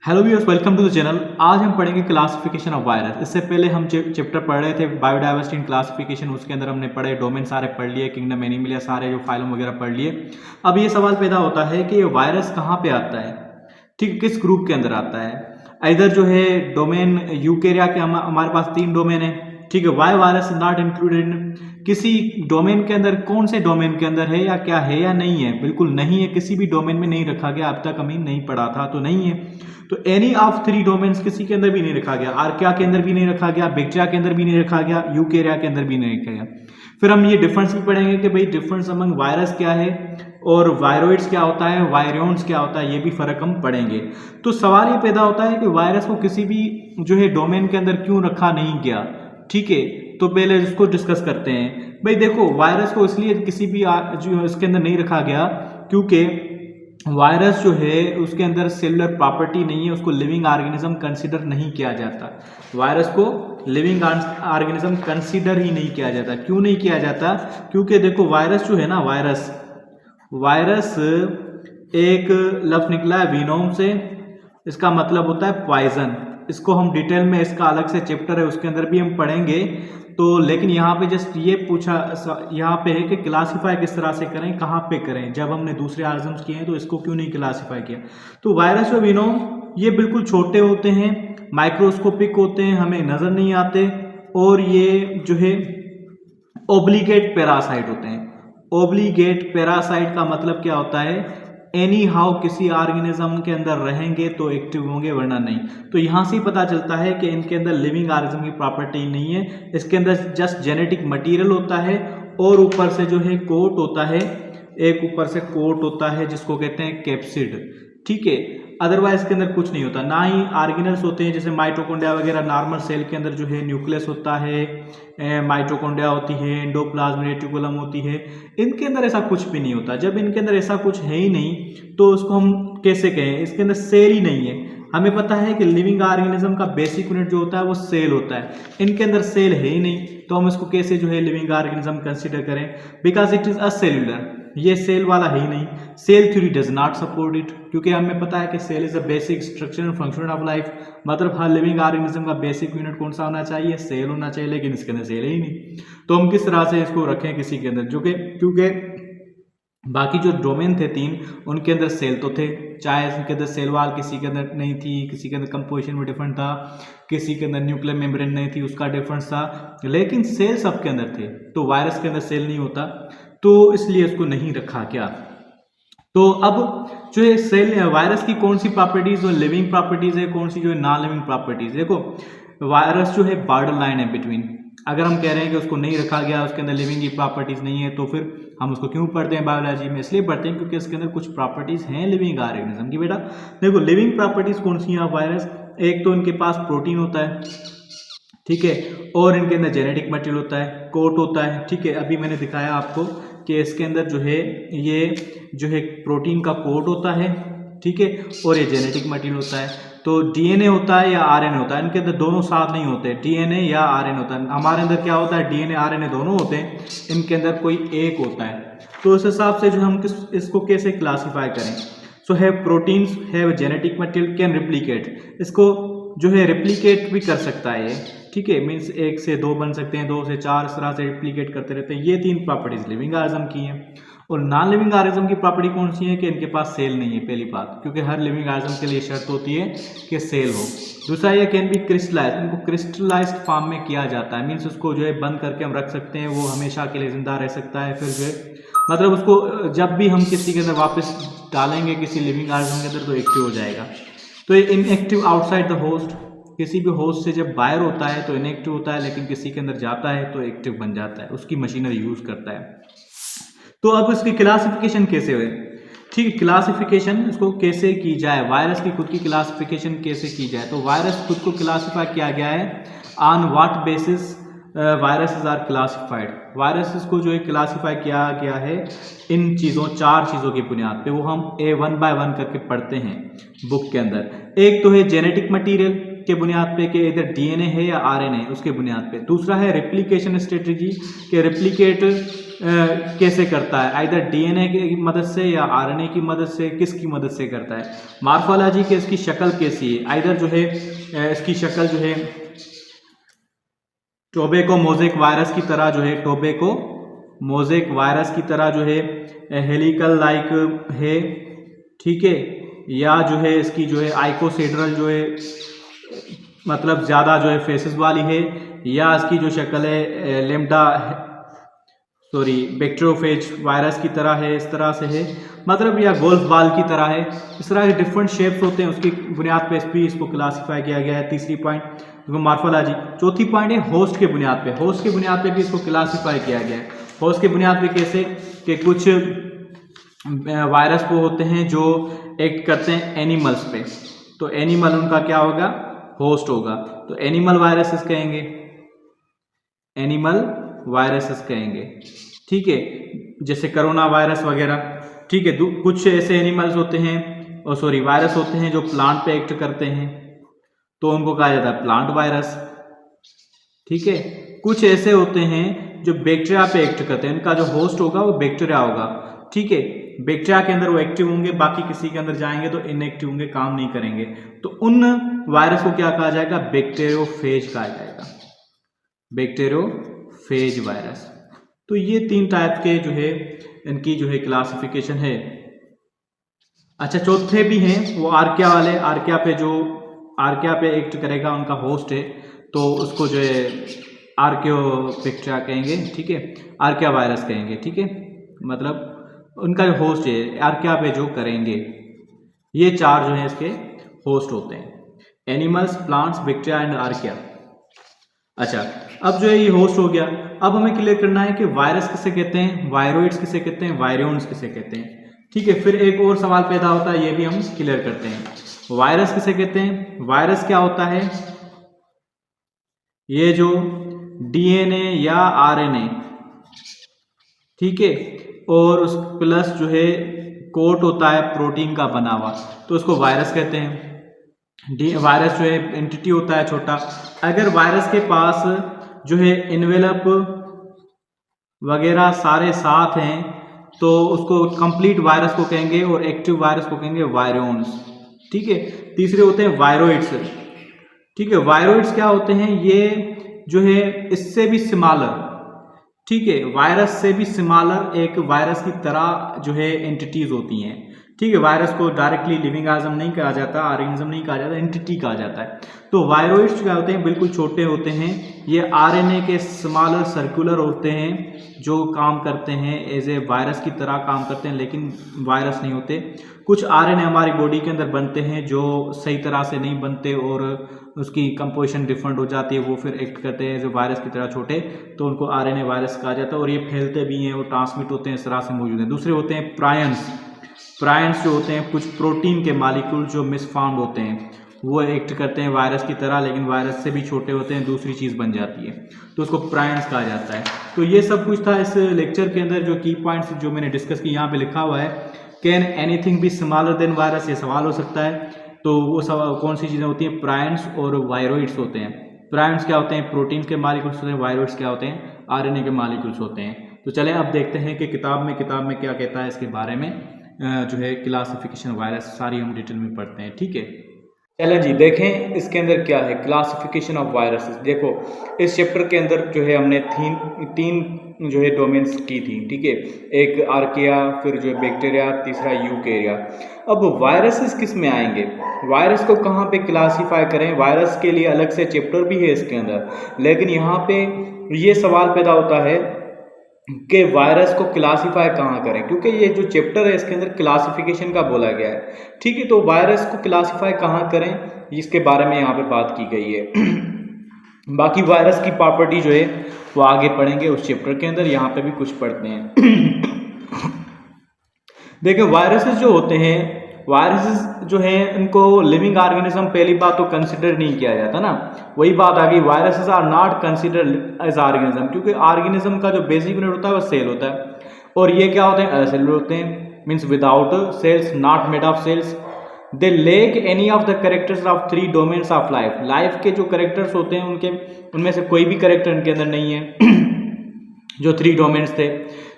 Hello viewers, welcome to the channel. आज हम पढ़ेंगे क्लासिफिकेशन ऑफ वायरस। इससे पहले हम चैप्टर पढ़ रहे थे बायोडाइवर्सिटी इन क्लासिफिकेशन। उसके अंदर हमने पढ़े डोमेन सारे पढ़ लिए, किंगडम एनिमलिया सारे जो फाइलम वगैरह पढ़ लिए। अब ये सवाल पैदा होता है कि ये वायरस कहाँ पे आता है, ठीक, किस ग्रुप के अंदर आता है। इधर जो है डोमेन यूकेरिया के हमारे पास 3 डोमेन है, ठीक है। Why virus is not included in, किसी डोमेन के अंदर, कौन से डोमेन के अंदर है या क्या है या नहीं है, बिल्कुल नहीं है, किसी भी डोमेन में नहीं रखा गया। अब तक हमें नहीं पढ़ा था तो नहीं है। तो एनी ऑफ 3 डोमेन्स किसी के अंदर भी नहीं रखा गया। आर्किया के अंदर भी नहीं रखा गया, बैक्टीरिया के अंदर भी नहीं रखा गया, यूकेरिया के अंदर भी नहीं रखा गया। फिर हम ये डिफरेंस भी पढ़ेंगे कि भाई डिफरेंस अमंग वायरस क्या है और वायरोइड्स क्या होता है, वायरियॉन्स क्या होता है, ये भी फर्क हम पढ़ेंगे। तो सवाल ये पैदा होता है कि वायरस को किसी भी जो है डोमेन के अंदर क्यों रखा नहीं गया, ठीक है। तो पहले इसको डिस्कस करते हैं। भाई देखो, वायरस को इसलिए किसी भी जो इसके अंदर नहीं रखा गया क्योंकि वायरस जो है उसके अंदर सेलुलर प्रॉपर्टी नहीं है, उसको लिविंग ऑर्गेनिज्म कंसीडर नहीं किया जाता। वायरस को लिविंग ऑर्गेनिज्म कंसीडर ही नहीं किया जाता। क्यों नहीं किया जाता? क्योंकि देखो वायरस जो है ना, वायरस एक लफ्ज निकला है वीनोम से, इसका मतलब होता है पॉइजन। इसको हम डिटेल में, इसका अलग से चैप्टर है उसके अंदर भी हम पढ़ेंगे। तो लेकिन यहाँ पे जस्ट ये पूछा, यहाँ पे है कि क्लासीफाई किस तरह से करें, कहाँ पे करें। जब हमने दूसरे ऑर्गेनिज्म्स किए हैं तो इसको क्यों नहीं क्लासीफाई किया। तो वायरस और वीनोम ये बिल्कुल छोटे होते हैं, माइक्रोस्कोपिक होते हैं, हमें नजर नहीं आते, और ये जो है ओब्लिगेट पैरासाइट होते हैं। ओब्लिगेट पैरासाइट का मतलब क्या होता है? एनी हाउ किसी ऑर्गेनिज्म के अंदर रहेंगे तो एक्टिव होंगे, वरना नहीं। तो यहां से ही पता चलता है कि इनके अंदर लिविंग ऑर्गेनिज्म की प्रॉपर्टी नहीं है। इसके अंदर जस्ट जेनेटिक मटेरियल होता है और ऊपर से जो है कोट होता है, एक ऊपर से कोट होता है जिसको कहते हैं कैप्सिड, ठीक है। अदरवाइज इसके अंदर कुछ नहीं होता। ना ही ऑर्गेनल्स होते हैं, जैसे माइटोकॉन्ड्रिया वगैरह। नॉर्मल सेल के अंदर जो है न्यूक्लियस होता है, माइटोकॉन्ड्रिया होती है, एंडोप्लाज्म रेटिकुलम होती है। इनके अंदर ऐसा कुछ भी नहीं होता। जब इनके अंदर ऐसा कुछ है ही नहीं तो उसको हम कैसे कहें? इसके अंदर सेल ही नहीं है। हमें पता है कि लिविंग ऑर्गेनिज्म का बेसिक यूनिट जो होता है वो सेल होता है। इनके अंदर सेल है ही नहीं, तो हम इसको कैसे जो है लिविंग ऑर्गेनिज्म कंसीडर करें? बिकॉज इट इज असेल्युलर, ये सेल वाला है ही नहीं। Cell theory does not support it, क्योंकि हमें पता है कि cell is a basic structure and function of life. मतलब हर लिविंग ऑर्गेनिज्म का बेसिक यूनिट कौन सा होना चाहिए? सेल होना चाहिए, लेकिन इसके अंदर सेल ही नहीं। तो हम किस तरह से इसको रखें किसी के अंदर, जो कि क्योंकि बाकी जो डोमेन थे 3, उनके अंदर सेल तो थे, चाहे उनके अंदर सेल वाल किसी के अंदर नहीं थी, किसी के अंदर कंपोजिशन में डिफरेंट था, किसी के अंदर न्यूक्लियर मेम्ब्रेन नहीं थी, उसका डिफरेंस था, लेकिन सेल सबके अंदर थे। तो वायरस के अंदर सेल नहीं होता, तो इसलिए इसको नहीं रखा गया। तो अब जो है सेल वायरस की कौन सी प्रॉपर्टीज जो लिविंग प्रॉपर्टीज है, कौन सी जो है नॉन लिविंग प्रॉपर्टीज। देखो वायरस जो है बॉर्डर लाइन है बिटवीन। अगर हम कह रहे हैं कि उसको नहीं रखा गया, उसके अंदर लिविंग की प्रॉपर्टीज नहीं है, तो फिर हम उसको क्यों पढ़ते हैं बायोलॉजी में? इसलिए पढ़ते हैं क्योंकि इसके अंदर कुछ प्रॉपर्टीज हैं लिविंग ऑर्गेनिज्म की। बेटा देखो लिविंग प्रॉपर्टीज कौन सी है वायरस? एक तो इनके पास प्रोटीन होता है, ठीक है, और इनके अंदर जेनेटिक मटेरियल होता है, कोट होता है, ठीक है। अभी मैंने दिखाया आपको कि इसके अंदर जो है ये जो है प्रोटीन का कोट होता है, ठीक है, और ये जेनेटिक मटेरियल होता है। तो डीएनए होता है या आरएनए होता है, इनके अंदर दोनों साथ नहीं होते, डीएनए या आरएनए होता है। हमारे अंदर क्या होता है? डीएनए आरएनए दोनों होते हैं, इनके अंदर कोई एक होता है। तो उस हिसाब से जो हम इसको कैसे क्लासीफाई करें? So have proteins have genetic material can replicate, इसको जो है रिप्लीकेट भी कर सकता है ये, ठीक है। मीन्स 1 से 2 बन सकते हैं, 2 से 4, इस तरह से रिप्लीकेट करते रहते हैं। ये 3 प्रॉपर्टीज लिविंग ऑर्गेनिज्म की हैं। और नॉन लिविंग ऑर्गेनिज्म की प्रॉपर्टी कौन सी है? कि इनके पास सेल नहीं है, पहली बात, क्योंकि हर लिविंग ऑर्गेनिज्म के लिए शर्त होती है कि सेल हो। दूसरा ये कैन बी क्रिस्टलाइज, इनको क्रिस्टलाइज्ड फॉर्म में किया जाता है। मीन्स उसको जो है बंद करके हम रख सकते हैं, वो हमेशा के लिए जिंदा रह सकता है। फिर जो है मतलब उसको जब भी हम किसी के अंदर वापस डालेंगे किसी लिविंग ऑर्गेनिज्म के अंदर तो एक्टिव हो जाएगा। तो ये इनएक्टिव आउटसाइड द होस्ट, किसी भी होस्ट से जब बाहर होता है तो इनएक्टिव होता है, लेकिन किसी के अंदर जाता है तो एक्टिव बन जाता है, उसकी मशीनरी यूज करता है। तो अब इसकी क्लासिफिकेशन कैसे हुए? ठीक, क्लासिफिकेशन इसको कैसे की जाए, वायरस की खुद की क्लासिफिकेशन कैसे की जाए? तो वायरस खुद को क्लासिफाई किया गया है on what basis viruses are classified. Viruses को जो है क्लासिफाई किया गया है इन चीज़ों, 4 चीज़ों की बुनियाद पे, वो हम 1 बाय 1 करके पढ़ते हैं बुक के अंदर। एक तो है जेनेटिक मटेरियल, के बुनियाद पे कि इधर डीएनए है या आरएनए, उसके बुनियाद पे। दूसरा है रेप्लिकेशन स्ट्रेटजी कि रेप्लिकेट कैसे करता है, इधर डीएनए की मदद से या आरएनए की मदद से, किसकी मदद से करता है। मार्फोलॉजी के इसकी शक्ल कैसी है, इधर जो है इसकी शक्ल जो है टोबैको मोज़ेक वायरस की तरह जो है, टोबैको मोज़ेक वायरस की तरह जो है हेलिकल लाइक है, ठीक है, या जो है इसकी जो है आइकोसेड्रल जो है मतलब ज़्यादा जो है फेसेस वाली है, या इसकी जो शक्ल है लेम्डा बैक्टीरियोफेज वायरस की तरह है, इस तरह से है मतलब, या गोल्फ बॉल की तरह है। इस तरह के डिफरेंट शेप्स होते हैं, उसकी बुनियाद पे भी इसको क्लासीफाई किया गया है। तीसरी पॉइंट मार्फोलॉजी। चौथी पॉइंट है होस्ट के बुनियाद पे, होस्ट के बुनियाद पे भी इसको क्लासीफाई किया गया है। होस्ट के बुनियाद पे कैसे कि कुछ वायरस वो होते हैं जो एक्ट करते हैं एनिमल्स पे, तो एनिमल उनका क्या होगा, होस्ट होगा, तो एनिमल वायरसेस कहेंगे, एनिमल वायरसेस कहेंगे, ठीक है, जैसे कोरोना वायरस वगैरह, ठीक है। कुछ ऐसे एनिमल्स होते हैं वायरस होते हैं जो प्लांट पे एक्ट करते हैं, तो उनको कहा जाता है प्लांट वायरस, ठीक है। कुछ ऐसे होते हैं जो बैक्टीरिया पे एक्ट करते हैं, इनका जो होस्ट होगा वो बैक्टीरिया होगा, ठीक है। बैक्टीरिया के अंदर वो एक्टिव होंगे, बाकी किसी के अंदर जाएंगे तो इनएक्टिव होंगे, काम नहीं करेंगे, तो उन वायरस को क्या कहा जाएगा, बैक्टीरियोफेज कहा जाएगा, बैक्टीरियोफेज वायरस। तो ये 3 टाइप के जो है इनकी जो है क्लासिफिकेशन है। अच्छा, चौथे भी हैं वो आर्किया वाले, आर्किया पे एक्ट करेगा, उनका होस्ट है, तो उसको जो है आर्कियोबैक्टीरिया कहेंगे, ठीक है, आर्किया वायरस कहेंगे, ठीक है, मतलब उनका जो होस्ट है आर्किया पे जो करेंगे। ये 4 जो है इसके होस्ट होते हैं, animals, plants, bacteria and archaea. अच्छा, अब जो है ये होस्ट हो गया। अब हमें क्लियर करना है कि वायरस किसे कहते हैं, वायरोइड्स किसे कहते हैं, वायरियॉन्स किसे कहते हैं, ठीक है। फिर एक और सवाल पैदा होता है, ये भी हम क्लियर करते हैं। वायरस किसे कहते हैं, वायरस क्या होता है, ये जो डीएनए या आरएनए, ठीक है, और उस प्लस जो है कोट होता है प्रोटीन का बना हुआ, तो उसको वायरस कहते हैं। वायरस जो है एंटिटी होता है छोटा। अगर वायरस के पास जो है इन्वेलप वगैरह सारे साथ हैं तो उसको कंप्लीट वायरस को कहेंगे, और एक्टिव वायरस को कहेंगे वायरोन्स, ठीक है। तीसरे होते हैं वायरोइड्स, ठीक है। वायरोइड्स क्या होते हैं, ये जो है इससे भी स्मॉलर, ठीक है, वायरस से भी स्मॉलर एक वायरस की तरह जो है एंटिटीज होती हैं, ठीक है। वायरस को डायरेक्टली लिविंग ऑर्गेनिज्म नहीं कहा जाता, ऑर्गेनिज्म नहीं कहा जाता, एंटिटी कहा जाता है। तो वायरोइड्स क्या होते हैं, बिल्कुल छोटे होते हैं, ये आरएनए के स्मॉलर सर्कुलर होते हैं, जो काम करते हैं एज ए वायरस की तरह काम करते हैं, लेकिन वायरस नहीं होते। कुछ आरएनए हमारी बॉडी के अंदर बनते हैं जो सही तरह से नहीं बनते और उसकी कंपोजिशन डिफरेंट हो जाती है, वो फिर एक्ट करते हैं जो वायरस की तरह छोटे, तो उनको आरएनए वायरस कहा जाता है, और ये फैलते भी हैं और ट्रांसमिट होते हैं, इस तरह से मौजूद हैं। दूसरे होते हैं प्रायंस। प्रायंस जो होते हैं कुछ प्रोटीन के मालिक्यूल जो मिसफाउंड होते हैं, वो एक्ट करते हैं वायरस की तरह, लेकिन वायरस से भी छोटे होते हैं, दूसरी चीज़ बन जाती है, तो उसको प्रायंस कहा जाता है। तो ये सब कुछ था इस लेक्चर के अंदर, जो की पॉइंट्स जो मैंने डिस्कस की यहाँ पे लिखा हुआ है। Can anything be smaller than virus, ये सवाल हो सकता है। तो वो सवाल कौन सी चीज़ें होती हैं, प्रायंस और वायरोइड्स होते हैं। प्रायंस क्या होते हैं, प्रोटीन के मालिक्यूल्स होते हैं, वायरोइड्स क्या होते हैं, आरएनए के मालिक्यूल्स होते हैं। तो चलें अब देखते हैं कि किताब में क्या कहता है इसके बारे में, जो है क्लासिफिकेशन वायरस, सारी हम डिटेल में पढ़ते हैं, ठीक है। चलें जी, देखें इसके अंदर क्या है, क्लासिफिकेशन ऑफ वायरसेस। देखो इस चैप्टर के अंदर जो है हमने तीन जो है डोमेन्स की थी, ठीक है, एक आर्किया, फिर जो है बैक्टीरिया, तीसरा यूकेरिया। अब वायरसेस किस में आएंगे, वायरस को कहाँ पे क्लासीफाई करें, वायरस के लिए अलग से चैप्टर भी है इसके अंदर, लेकिन यहाँ पे ये सवाल पैदा होता है कि वायरस को क्लासीफाई कहाँ करें, क्योंकि ये जो चैप्टर है इसके अंदर क्लासिफिकेशन का बोला गया है, ठीक है। तो वायरस को क्लासीफाई कहाँ करें, इसके बारे में यहाँ पे बात की गई है। बाकी वायरस की प्रॉपर्टी जो है वो आगे पढ़ेंगे उस चैप्टर के अंदर, यहाँ पे भी कुछ पढ़ते हैं। देखिए वायरसेस जो होते हैं, वायरसेस जो हैं इनको लिविंग ऑर्गेनिज्म पहली बात तो कंसिडर नहीं किया जाता ना, वही बात आ गई, viruses are not considered as organism, क्योंकि ऑर्गेनिज्म का जो बेसिक यूनिट होता है वो सेल होता है, और ये क्या होते हैं, असेलुलर होते हैं, means without cells, not made of cells, they lack any of the characters of 3 domains of life. Life के जो करेक्टर्स होते हैं उनके उनमें से कोई भी करेक्टर इनके अंदर नहीं है जो 3 डोमेन्स थे,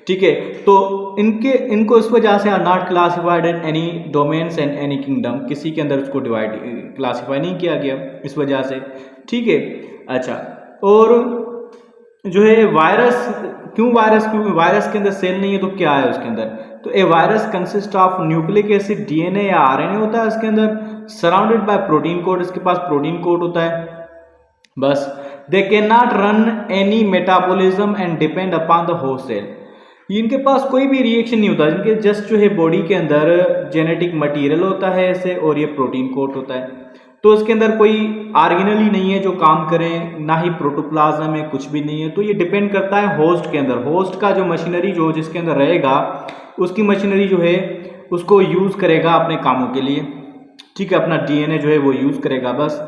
ठीक है। तो इनको इस वजह से are not classified in any domains and any kingdom, किसी के अंदर उसको क्लासीफाई नहीं किया गया इस वजह से, ठीक है। अच्छा, और जो है वायरस, क्यों वायरस के अंदर सेल नहीं है तो क्या है उसके अंदर? तो a virus consist of nucleic acid, DNA या आरएनए होता है इसके अंदर, सराउंडेड बाय प्रोटीन कोड, इसके पास प्रोटीन कोड होता है बस। They can not run any metabolism and depend upon the host cell, इनके पास कोई भी रिएक्शन नहीं होता, इनके जस्ट जो है बॉडी के अंदर जेनेटिक मटेरियल होता है ऐसे, और ये प्रोटीन कोड होता है। तो इसके अंदर कोई ऑर्गेनल ही नहीं है जो काम करें, ना ही प्रोटोप्लाज्म में कुछ भी नहीं है। तो ये डिपेंड करता है होस्ट के अंदर, होस्ट का जो मशीनरी जो जिसके अंदर रहेगा उसकी मशीनरी जो है उसको यूज करेगा अपने कामों के लिए, ठीक है, अपना डीएनए जो है वो यूज करेगा बस,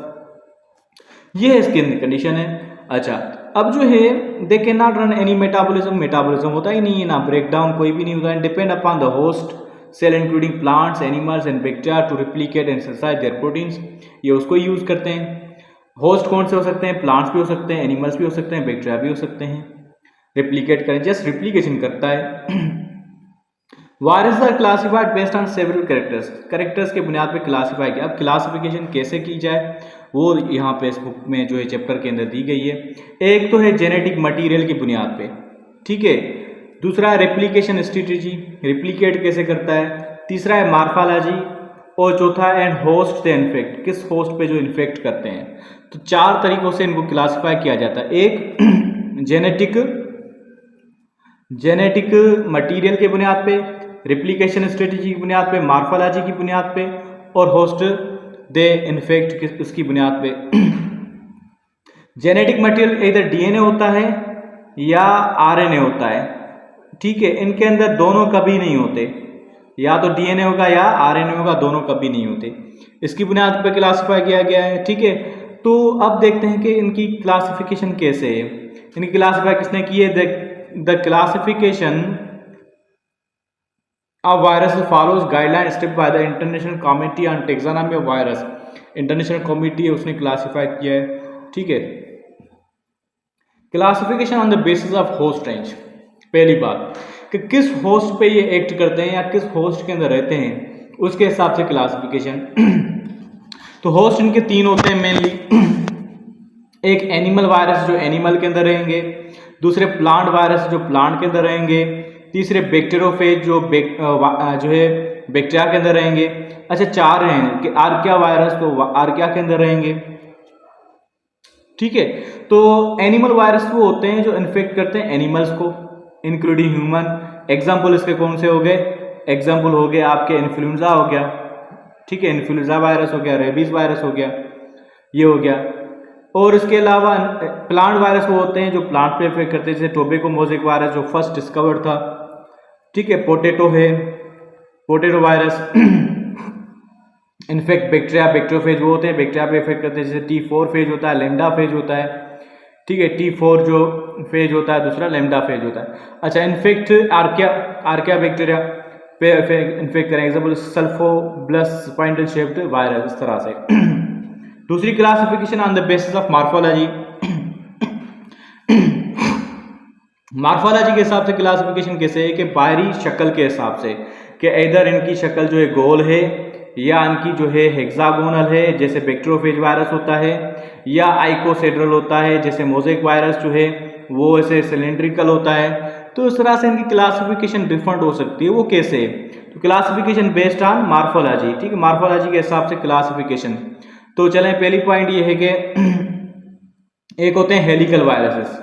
ये है इसकी कंडीशन है। अच्छा, अब जो है दे can not run any metabolism होता ही नहीं है, ना ब्रेकडाउन कोई भी नहीं होता है, depend upon the host cell including plants, animals and bacteria to replicate and synthesize their proteins, ये उसको यूज करते हैं। होस्ट कौन से हो सकते हैं? प्लांट्स भी हो सकते हैं, एनिमल्स भी हो सकते हैं, बैक्टीरिया भी हो सकते हैं, रिप्लिकेट करें, जस्ट रिप्लिकेशन करता है। Virus are classified based on several characters के बुनियाद पे क्लासिफाई किया। अब क्लासिफिकेशन कैसे की जाए वो यहाँ पे इस बुक में जो है चैप्टर के अंदर दी गई है। एक तो है जेनेटिक मटेरियल की बुनियाद पे, ठीक है, दूसरा है रेप्लिकेशन स्ट्रेटेजी, रिप्लिकेट कैसे करता है, तीसरा है मार्फोलॉजी, और चौथा है एंड होस्ट से इन्फेक्ट, किस होस्ट पे जो इन्फेक्ट करते हैं। तो 4 तरीकों से इनको क्लासिफाई किया जाता है। एक जेनेटिक मटेरियल के बुनियाद पे, रिप्लिकेशन स्ट्रेटेजी की बुनियाद पे, मार्फोलॉजी की बुनियाद पे, और होस्ट दे इन्फेक्ट उसकी बुनियाद पे। जेनेटिक मटेरियल इधर डीएनए होता है या आरएनए होता है, ठीक है, इनके अंदर दोनों कभी नहीं होते, या तो डीएनए होगा या आरएनए होगा, दोनों कभी नहीं होते, इसकी बुनियाद पर क्लासिफाई किया गया है, ठीक है। तो अब देखते हैं कि इनकी क्लासिफिकेशन कैसे है। इनकी क्लासिफाई किसने की है? The classification of virus follows guideline step by the international committee on taxonomy of virus, international committee है उसने क्लासिफाई किया है, ठीक है। Classification on the basis of host range, पहली बात कि किस होस्ट पे ये एक्ट करते हैं या किस होस्ट के अंदर रहते हैं उसके हिसाब से क्लासिफिकेशन। तो होस्ट इनके 3 होते हैं मेनली, एक एनिमल वायरस जो एनिमल के अंदर रहेंगे, दूसरे प्लांट वायरस जो प्लांट के अंदर रहेंगे, तीसरे बैक्टीरियोफेज जो है बैक्टीरिया के अंदर रहेंगे। अच्छा, 4 हैं कि आर्किया वायरस तो आर्किया के अंदर रहेंगे, ठीक है। तो एनिमल वायरस वो होते हैं जो इन्फेक्ट करते हैं एनिमल्स को इंक्लूडिंग ह्यूमन। एग्जाम्पल इसके कौन से हो गए? एग्जाम्पल हो गए आपके इन्फ्लुएंजा हो गया, ठीक है, इन्फ्लुएंजा वायरस हो गया, रेबीज वायरस हो गया, ये हो गया। और इसके अलावा प्लांट वायरस वो होते हैं जो प्लांट पे इफेक्ट करते हैं, जैसे टोबैको मोज़ेक वायरस जो फर्स्ट डिस्कवर्ड था, ठीक है, पोटैटो है, पोटैटो वायरस। इनफेक्ट बैक्टीरियोफेज वो होते हैं बैक्टीरिया पे इफेक्ट करते हैं, जैसे T4 फेज होता है, लैम्डा फेज होता है, ठीक है, T4 जो फेज होता है, दूसरा लैम्डा फेज होता है। अच्छा, इन्फेक्ट आर्किया बैक्टीरिया पे इन्फेक्ट करें, एग्जाम्पल सल्फोब्लस स्पाइंडल शेप्ड वायरस, इस तरह से। दूसरी classification on the basis of morphology, morphology के हिसाब से क्लासिफिकेशन कैसे है कि बाहरी शक्ल के हिसाब से, कि इधर इनकी शक्ल जो है गोल है या इनकी जो है हेक्सागोनल है जैसे बैक्टीरियोफेज वायरस होता है, या आइकोसेड्रल होता है जैसे मोज़ेक वायरस जो है वो ऐसे सिलेंड्रिकल होता है। तो इस तरह से इनकी क्लासिफिकेशन डिफरेंट हो सकती है। वो कैसे? तो क्लासिफिकेशन बेस्ड ऑन मार्फोलॉजी, ठीक है, मार्फोलॉजी के हिसाब से क्लासिफिकेशन। तो चलें, पहली पॉइंट ये है कि एक होते हैं हेलिकल वायरसेस।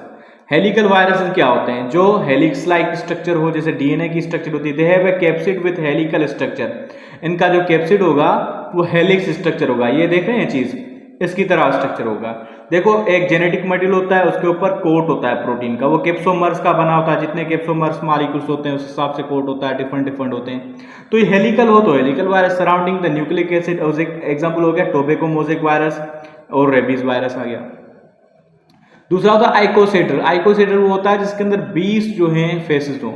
हेलिकल वायरसेस क्या होते हैं? जो हेलिक्स लाइक स्ट्रक्चर हो, जैसे डीएनए की स्ट्रक्चर होती है, they have a capsid with helical structure. इनका जो कैप्सिड होगा वो हेलिक्स स्ट्रक्चर होगा, ये देख रहे हैं चीज, इसकी तरह स्ट्रक्चर होगा। देखो, एक जेनेटिक मटेरियल होता है, उसके ऊपर कोट होता है प्रोटीन का, वो कैप्सोमर्स का बना होता है, जितने कैप्सोमर्स मॉलिक्यूल्स होते हैं उस हिसाब से कोट होता है, डिफरेंट होते हैं। तो ये हेलिकल हो तो helical virus surrounding the nucleic acid, example हो गया टोबैको मोज़ेक वायरस और रेबीज वायरस आ गया। दूसरा होता है आइकोसेड्रल। आइकोसेड्रल वो होता है जिसके अंदर 20 जो हैं फेसेस हों।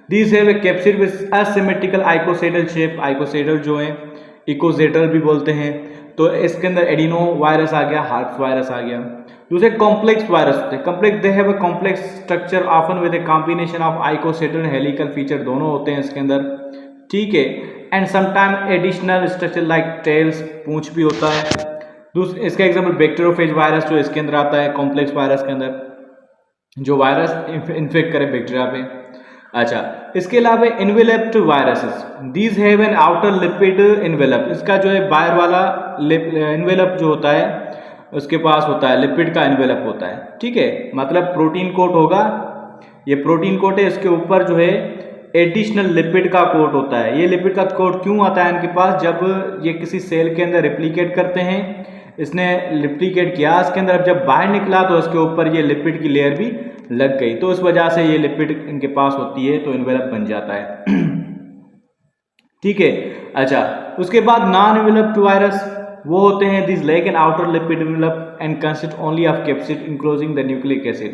These have a capsid with asymmetrical icosahedral shape. Icosahedral जो है इकोजेटल भी बोलते हैं। तो इसके अंदर एडिनो वायरस आ गया, हार्प्स वायरस आ गया। दूसरे कॉम्प्लेक्स वायरस होते हैं। Complex they have a complex structure often with a combination of icosahedral and helical feature, दोनों होते हैं इसके अंदर, ठीक है। And sometime additional structure like tails, पूंछ भी होता है। दूसरे इसका एग्जाम्पल बैक्टीरियोफेज वायरस जो इसके अंदर आता है, कॉम्प्लेक्स वायरस के अंदर, जो वायरस इन्फेक्ट करे बैक्टीरिया पे। अच्छा, इसके अलावा enveloped viruses, these have an outer lipid envelope, इसका जो है बाहर वाला इन्वेलप जो होता है उसके पास होता है लिपिड का इन्वेलप होता है, ठीक है। मतलब प्रोटीन कोट होगा, ये प्रोटीन कोट है, इसके ऊपर जो है एडिशनल लिपिड का कोट होता है। ये लिपिड का कोट क्यों आता है इनके पास? जब ये किसी सेल के अंदर रिप्लिकेट करते हैं, इसने रिप्लिकेट किया इसके अंदर, अब जब बाहर निकला तो इसके ऊपर ये लिपिड की लेयर भी लग गई, तो इस वजह से ये लिपिड इनके पास होती है, तो इन्वेलप बन जाता है, ठीक है। अच्छा, उसके बाद नॉन इन्वेलप्ड वायरस वो होते हैं this lack an outer lipid envelope and consist only of capsid enclosing the nucleic acid,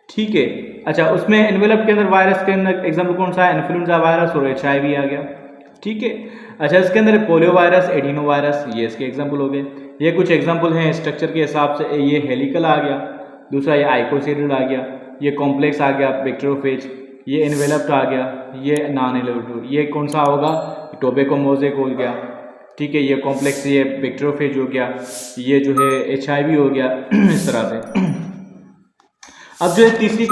ठीक है। अच्छा, उसमें इन्वेलप के अंदर वायरस के अंदर एग्जाम्पल कौन सा है? इन्फ्लुएंजा वायरस और HIV आ गया, ठीक है। अच्छा, इसके अंदर पोलियो वायरस, एडिनो वायरस, ये इसके एग्जाम्पल हो गए। ये कुछ एग्जाम्पल हैं स्ट्रक्चर के हिसाब से। ये हेलिकल आ गया, दूसरा ये आइकोसेटल आ गया, ये कॉम्प्लेक्स आ गया बैक्टीरियोफेज, ये इन्वेलप्ड आ गया, ये नॉन इन्वेलप्ड, ये कौन सा होगा? टोबैको मोज़ेक हो गया, ठीक है। ये कॉम्प्लेक्स, ये बैक्टीरियोफेज हो गया, ये जो है HIV हो गया, इस तरह से। अब जो है तीसरी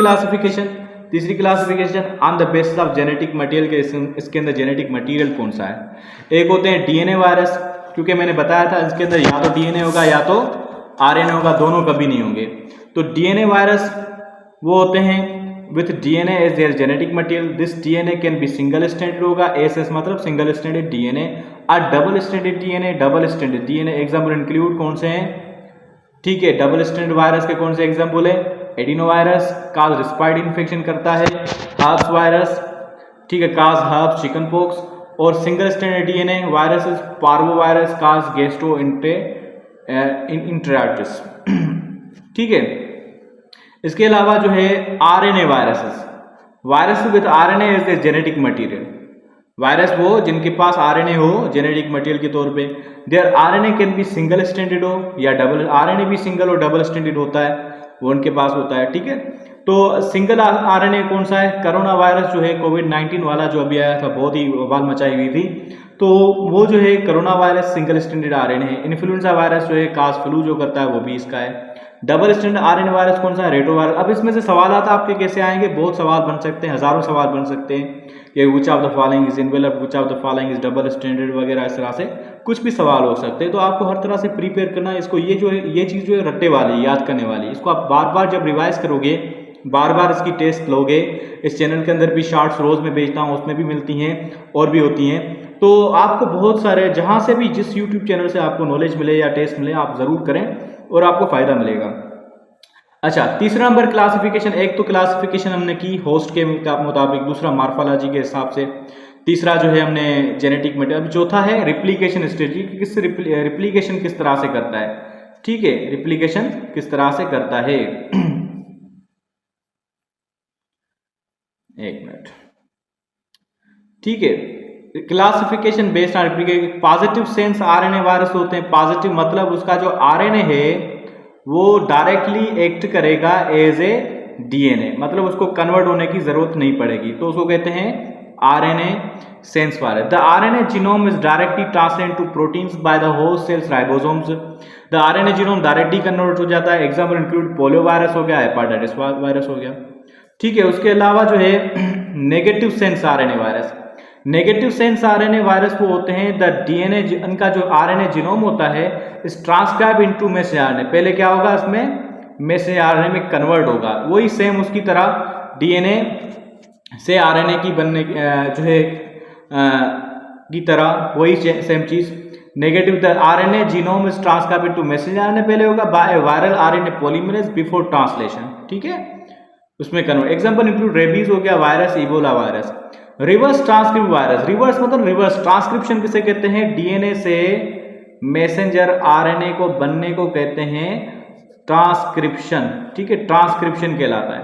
classification on the basis of genetic material के, इसके अंदर जेनेटिक मटेरियल कौन सा है? एक होते हैं DNA वायरस, क्योंकि मैंने बताया था इसके अंदर या तो DNA होगा या तो RNA होगा, दोनों कभी नहीं होंगे। तो DNA वायरस वो होते हैं with DNA as their genetic material, this DNA can be single stranded होगा, SS मतलब सिंगल स्ट्रैंडेड DNA, और double stranded DNA example include कौन से हैं? ठीक है, डबल स्ट्रैंडेड वायरस के कौन से एग्जाम्पल है? Adeno virus cause respiratory infection करता है, हार्प्स वायरस, ठीक है, काज हर्प्स चिकन पॉक्स, और single stranded DNA viruses parvo virus cause gastroenteritis, ठीक है। इसके अलावा जो है RNA virus with RNA is the genetic material, virus वो जिनके पास RNA हो जेनेटिक मटेरियल के तौर पे, their RNA can be single stranded हो या डबल, RNA भी सिंगल और डबल स्ट्रैंडेड होता है, वो उनके पास होता है, ठीक है। तो सिंगल RNA कौन सा है? कोरोना वायरस जो है कोविड-19 वाला जो अभी आया था, बहुत ही बवाल मचाई हुई थी, तो वो जो है corona virus single stranded RNA है। इन्फ्लुएंजा वायरस जो है काज फ्लू जो करता है वो भी इसका है। डबल स्ट्रैंडेड RNA वायरस कौन सा है? रेटो वायरस। अब इसमें से सवालात आपके कैसे आएंगे? बहुत सवाल बन सकते हैं, हजारों सवाल बन सकते हैं कि which of the following is enveloped, which of the following is double stranded वगैरह, इस तरह से कुछ भी सवाल हो सकते हैं। तो आपको हर तरह से प्रिपेयर करना है इसको। ये जो है ये चीज़ जो है रट्टे वाली, याद करने वाली, इसको आप बार बार जब रिवाइज करोगे, बार बार इसकी टेस्ट लोगे, इस चैनल के अंदर भी शॉर्ट्स रोज में भेजता हूँ, उसमें भी मिलती हैं और भी होती हैं, तो आपको बहुत सारे जहाँ से भी जिस यूट्यूब चैनल से आपको नॉलेज मिले या टेस्ट मिले, आप ज़रूर करें और आपको फ़ायदा मिलेगा। अच्छा, तीसरा नंबर क्लासिफिकेशन, एक तो क्लासिफिकेशन हमने की होस्ट के मुताबिक, दूसरा मार्फोलॉजी के हिसाब से, तीसरा जो है हमने जेनेटिक मटेरियल, अब चौथा है रिप्लिकेशन स्ट्रेटजी, किस रिप्लिकेशन किस तरह से करता है, ठीक है, रिप्लिकेशन किस तरह से करता है। एक मिनट, ठीक है। Classification based on replication, positive sense RNA virus होते हैं। पॉजिटिव मतलब उसका जो RNA है वो डायरेक्टली एक्ट करेगा एज ए DNA, मतलब उसको कन्वर्ट होने की जरूरत नहीं पड़ेगी, तो उसको कहते हैं RNA sense virus. The RNA genome is directly translated to proteins by the host cells ribosomes. The RNA genome directly convert हो जाता है। एग्जाम्पल इंक्लूड पोलियो वायरस हो गया, हेपेटाइटिस वायरस हो गया, ठीक है। उसके अलावा जो है negative sense RNA virus, negative sense RNA virus वो होते हैं द DNA, इनका जो RNA जीनोम होता है इस ट्रांसक्राइब इनटू मैसेज RNA, पहले क्या होगा इसमें मैसेज RNA में कन्वर्ट होगा, वही सेम उसकी तरह DNA से RNA की बनने जो है की तरह वही सेम चीज। Negative the RNA genome is transcribe into message RNA पहले होगा by viral RNA polymerase before translation, ठीक है, उसमें कन्वर्ट। एग्जाम्पल इंक्लूड रेबीज हो गया virus, Ebola virus. Reverse transcript virus, reverse मतलब रिवर्स ट्रांसक्रिप्शन किसे कहते हैं? DNA से मैसेंजर RNA को बनने को कहते हैं ट्रांसक्रिप्शन, ठीक है, ट्रांसक्रिप्शन कहलाता है।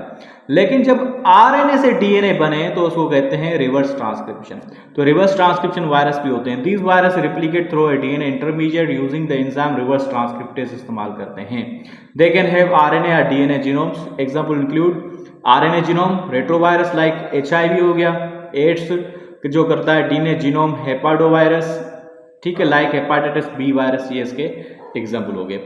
लेकिन जब आरएनए से डीएनए बने तो उसको कहते हैं रिवर्स ट्रांसक्रिप्शन। तो रिवर्स ट्रांसक्रिप्शन वायरस भी होते हैं। These virus replicate through a DNA intermediate using the enzyme reverse transcriptase इस्तेमाल करते हैं। दे कैन हैव आरएनए और DNA genomes. Example include RNA genome retrovirus like HIV हो गया, एड्स जो करता है, डीएनए जीनोम हेपाडोवायरस, ठीक है, लाइक हेपाटाइटिस बी वायरस, ये इसके एग्जाम्पल हो गए।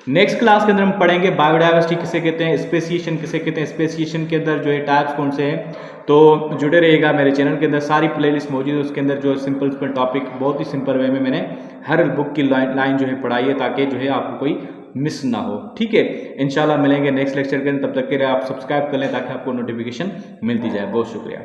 नेक्स्ट क्लास के अंदर हम पढ़ेंगे बायोडाइवर्सिटी किसे कहते हैं, स्पेसिएशन किसे कहते हैं, स्पेसिएशन के अंदर जो है टाइप्स कौन से हैं। तो जुड़े रहिएगा मेरे चैनल के अंदर, सारी प्लेलिस्ट मौजूद है, उसके अंदर जो सिंपल टॉपिक बहुत ही सिंपल वे में मैंने हर बुक की लाइन जो है पढ़ाई है, ताकि जो है आपको कोई मिस ना हो। ठीक है, इंशाल्लाह मिलेंगे नेक्स्ट लेक्चर के अंदर, तब तक के लिए आप सब्सक्राइब कर लें ताकि आपको नोटिफिकेशन मिलती जाए। बहुत शुक्रिया।